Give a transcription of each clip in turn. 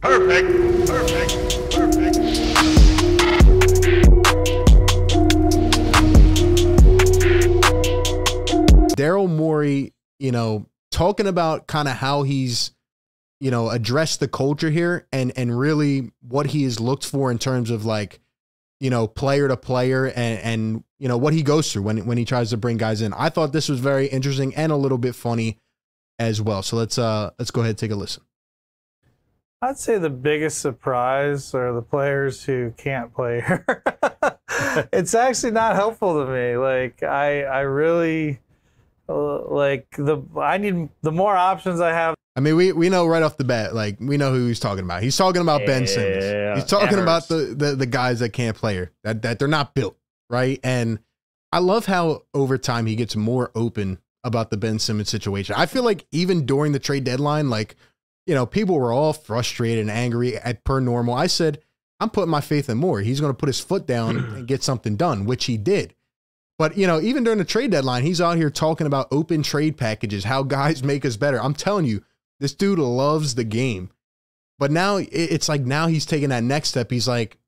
Perfect. Perfect. Perfect. Daryl Morey, talking about kind of how he's, addressed the culture here and really what he is looked for in terms of like, player to player and what he goes through when he tries to bring guys in. I thought this was very interesting and a little bit funny as well. So let's go ahead and take a listen. I'd say the biggest surprise are the players who can't play here. It's actually not helpful to me. Like I really I need the more options I have. I mean, we know right off the bat, like we know who he's talking about. He's talking about Ben Simmons. He's talking about the guys that can't play here, that they're not built, right? And I love how over time he gets more open about the Ben Simmons situation. I feel like even during the trade deadline, like, people were all frustrated and angry at per normal. I said, I'm putting my faith in Morey. He's going to put his foot down and get something done, which he did. But, even during the trade deadline, he's out here talking about open trade packages, how guys make us better. I'm telling you, this dude loves the game. But now it's like now he's taking that next step. He's like,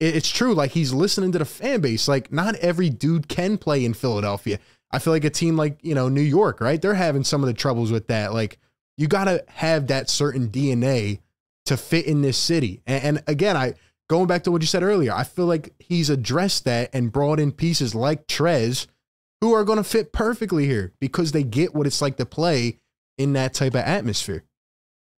it's true. Like he's listening to the fan base. Like not every dude can play in Philadelphia. I feel like a team like, New York, right? They're having some of the troubles with that. Like you got to have that certain DNA to fit in this city. And again, going back to what you said earlier, I feel like he's addressed that and brought in pieces like Trez who are going to fit perfectly here because they get what it's like to play in that type of atmosphere.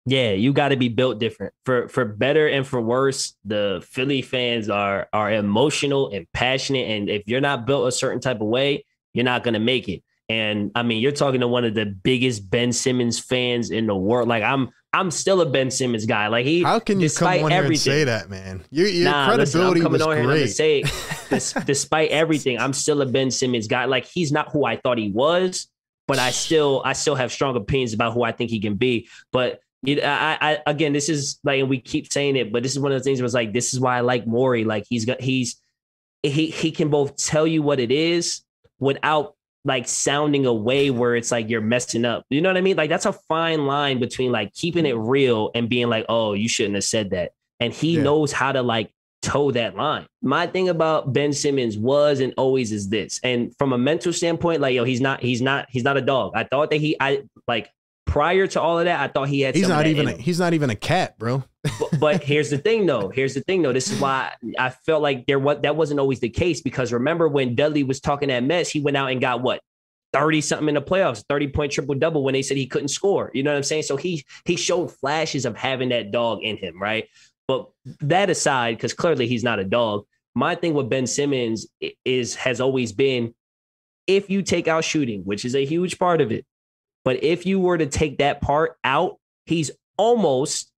Yeah, you got to be built different. For better and for worse, the Philly fans are emotional and passionate. And if you're not built a certain type of way, you're not going to make it. And I mean, you're talking to one of the biggest Ben Simmons fans in the world. Like I'm still a Ben Simmons guy. Like how can you come on here and say that, man? Your credibility was great. Say, despite everything, I'm still a Ben Simmons guy. Like he's not who I thought he was, but I still have strong opinions about who I think he can be. But again, this is like, and we keep saying it, but this is one of the things where it's like, this is why I like Morey. Like he can both tell you what it is without like sounding a way where it's like you're messing up. You know what I mean? Like that's a fine line between like keeping it real and being like, oh, you shouldn't have said that. And he knows how to like toe that line. My thing about Ben Simmons was and always is this. And from a mental standpoint, like, he's not a dog. I thought that prior to all of that, I thought he had. He's not even a cat, bro. but here's the thing, though. This is why I felt like that wasn't always the case, because remember when Dudley was talking that mess, he went out and got 30 something in the playoffs, 30-point triple double when they said he couldn't score. You know what I'm saying? So he showed flashes of having that dog in him, right? But that aside, because clearly he's not a dog. My thing with Ben Simmons has always been, if you take out shooting, which is a huge part of it, but if you were to take that part out, he's almost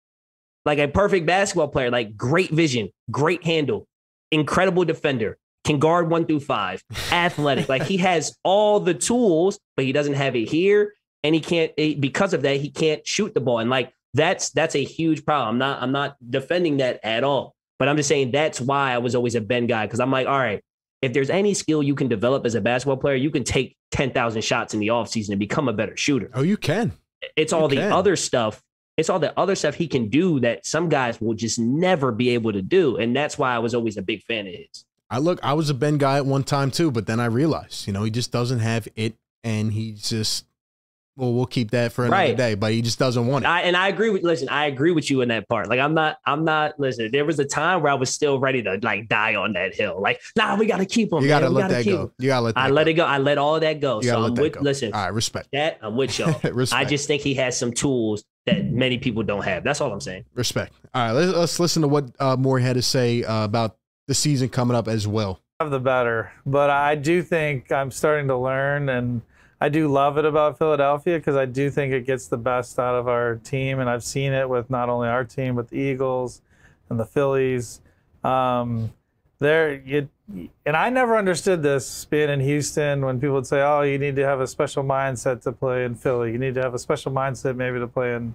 like a perfect basketball player, like great vision, great handle, incredible defender, can guard 1 through 5, athletic. Like he has all the tools, but he doesn't have it here. And because of that, he can't shoot the ball. And like, that's a huge problem. I'm not defending that at all, but I'm just saying that's why I was always a Ben guy. Cause I'm like, all right, if there's any skill you can develop as a basketball player, you can take 10,000 shots in the offseason and become a better shooter. Oh, you can. It's all the other stuff. It's all the other stuff he can do that some guys will just never be able to do. And that's why I was always a big fan of his. I was a Ben guy at one time too, but then I realized, he just doesn't have it, and he's just, well, we'll keep that for another day, but he just doesn't want it. I agree with you in that part. Like I'm not, listen, there was a time where I was still ready to like die on that hill. Like, nah, we got to keep him. You got to let that go. You got to let that go. I let it go. I let all that go. So I'm with, listen. All right, respect. That I'm with y'all. I just think he has some tools that many people don't have. That's all I'm saying. Respect. All right, let's listen to what Morey had to say about the season coming up as well. The better, but I do think I'm starting to learn, and I do love it about Philadelphia because I do think it gets the best out of our team, and I've seen it with not only our team but the Eagles and the Phillies. And I never understood this being in Houston when people would say, "Oh, you need to have a special mindset to play in Philly. You need to have a special mindset maybe to play in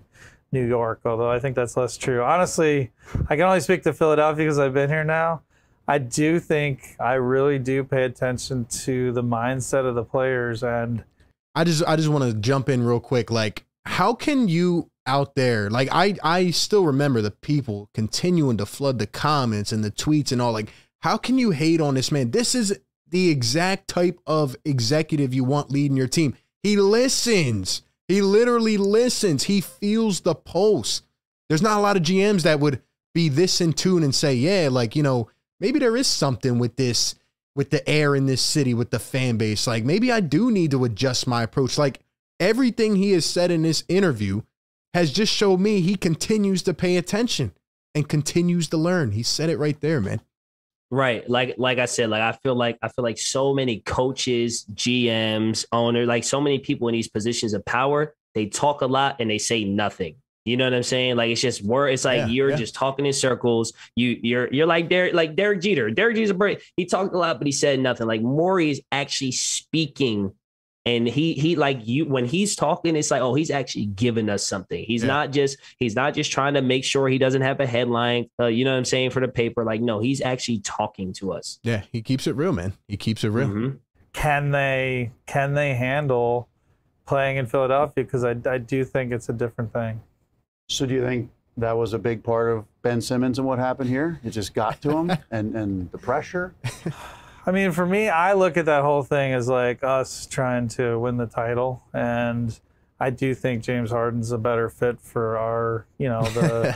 New York." Although I think that's less true. Honestly, I can only speak to Philadelphia because I've been here now. I do think I really do pay attention to the mindset of the players, and I just want to jump in real quick. Like, how can you out there. Like I still remember the people continuing to flood the comments and the tweets and all. Like, how can you hate on this man? This is the exact type of executive you want leading your team. He listens. He literally listens. He feels the pulse. There's not a lot of GMs that would be this in tune and say, yeah, like, you know, maybe there is something with this, with the air in this city, with the fan base. Like, maybe I do need to adjust my approach. Like, everything he has said in this interview has just showed me he continues to pay attention and continues to learn. He said it right there, man. Right. Like I said, like I feel like so many coaches, GMs, owners, like so many people in these positions of power, they talk a lot and they say nothing. You know what I'm saying? Like, it's just word. It's like you're just talking in circles. You're like Derek Jeter. Derek Jeter's he talked a lot, but he said nothing. Like, Morey is actually speaking. And he like you when he's talking, it's like, oh, he's actually giving us something. He's not just trying to make sure he doesn't have a headline, you know what I'm saying, for the paper. Like, no, he's actually talking to us. Yeah, he keeps it real, man. He keeps it real. Mm-hmm. Can they handle playing in Philadelphia? Because I do think it's a different thing. So do you think that was a big part of Ben Simmons and what happened here? It just got to him and the pressure? I mean, for me, I look at that whole thing as like us trying to win the title. And I do think James Harden's a better fit for our, you know,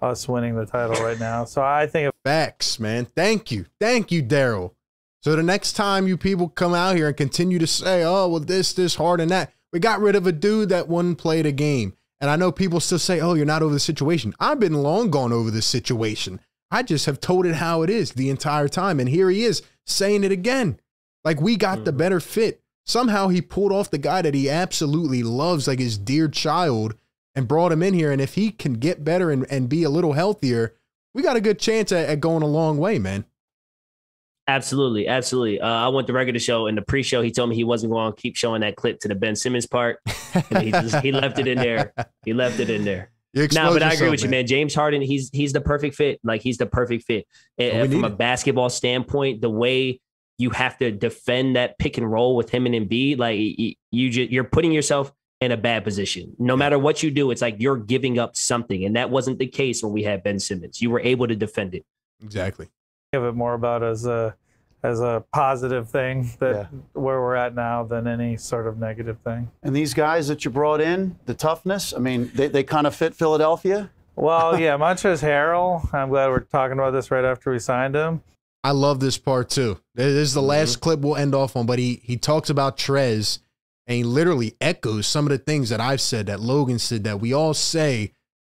us winning the title right now. So I think facts, man. Thank you. Thank you, Daryl. So the next time you people come out here and continue to say, oh, well, this, Harden, that, we got rid of a dude that wouldn't play the game. And I know people still say, oh, you're not over the situation. I've been long gone over this situation. I just have told it how it is the entire time. And here he is saying it again. Like, we got the better fit. Somehow he pulled off the guy that he absolutely loves, like his dear child, and brought him in here. And if he can get better and be a little healthier, we got a good chance at going a long way, man. Absolutely. Absolutely. I went to regular show. In the pre-show, he told me he wasn't going to keep showing that clip to the Ben Simmons part. And he left it in there. He left it in there. No, but I agree with you, man. James Harden, he's the perfect fit. Like, he's the perfect fit. From a basketball standpoint, the way you have to defend that pick and roll with him and Embiid, like, you're putting yourself in a bad position. No matter what you do, it's like you're giving up something. And that wasn't the case when we had Ben Simmons. You were able to defend it. Exactly. Give it more about as a positive thing that where we're at now than any sort of negative thing. And these guys that you brought in, the toughness, I mean, they kind of fit Philadelphia? Well, yeah, Montrezl Harrell, I'm glad we're talking about this right after we signed him. I love this part too. This is the last clip we'll end off on, but he talks about Trez, and he literally echoes some of the things that I've said, that Logan said, that we all say.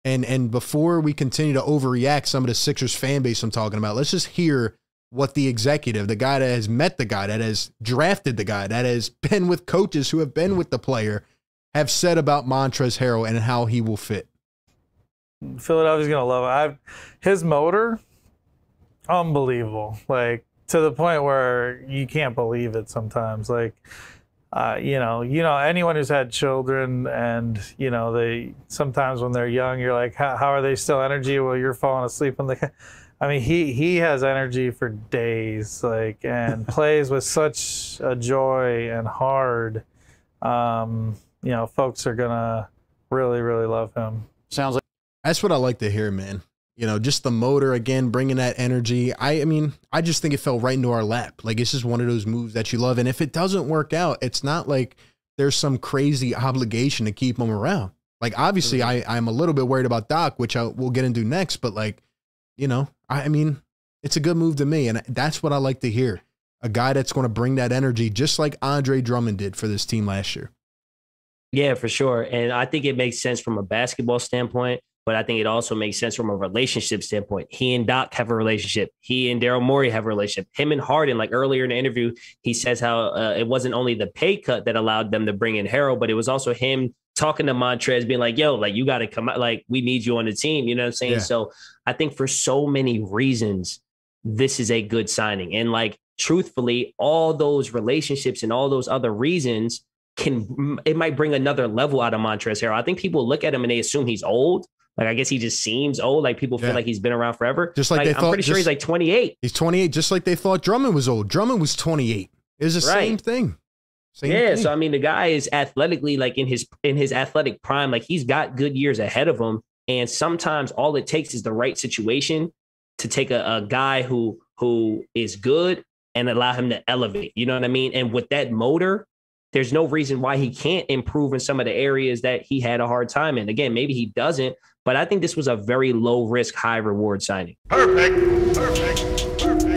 And before we continue to overreact some of the Sixers fan base I'm talking about, let's just hear what the executive, the guy that has met the guy, that has drafted the guy, that has been with coaches who have been with the player, have said about Montrezl Harrell and how he will fit. Philadelphia's going to love it. His motor, unbelievable. Like, to the point where you can't believe it sometimes. Like, you know, anyone who's had children and, you know, they sometimes when they're young, you're like, how are they still energy? Well, you're falling asleep on the. I mean, he has energy for days, like, and plays with such a joy and hard. You know, folks are gonna really, really love him. Sounds like that's what I like to hear, man. You know, just the motor again, bringing that energy. I mean, I just think it fell right into our lap. Like, it's just one of those moves that you love. And if it doesn't work out, it's not like there's some crazy obligation to keep him around. Like, obviously, I'm a little bit worried about Doc, which we'll get into next. But, like, you know, I mean, it's a good move to me. And that's what I like to hear. A guy that's going to bring that energy, just like Andre Drummond did for this team last year. Yeah, for sure. And I think it makes sense from a basketball standpoint. But I think it also makes sense from a relationship standpoint. He and Doc have a relationship. He and Daryl Morey have a relationship. Him and Harden, like earlier in the interview, he says how it wasn't only the pay cut that allowed them to bring in Harrell, but it was also him talking to Montrez, being like, yo, like, you got to come out. Like, we need you on the team. You know what I'm saying? Yeah. So I think for so many reasons, this is a good signing. And, like, truthfully, all those relationships and all those other reasons it might bring another level out of Montrezl Harrell. I think people look at him and they assume he's old. Like, I guess he just seems old. Like, people feel like he's been around forever. Just like they I'm thought, pretty sure he's like 28. He's 28, just like they thought Drummond was old. Drummond was 28. It was the same thing. Same Yeah, thing. so I mean, the guy is athletically like in his athletic prime, like he's got good years ahead of him. And sometimes all it takes is the right situation to take a guy who is good and allow him to elevate. You know what I mean? And with that motor, there's no reason why he can't improve in some of the areas that he had a hard time in. Again, maybe he doesn't, but I think this was a very low risk, high reward signing. Perfect. Perfect. Perfect.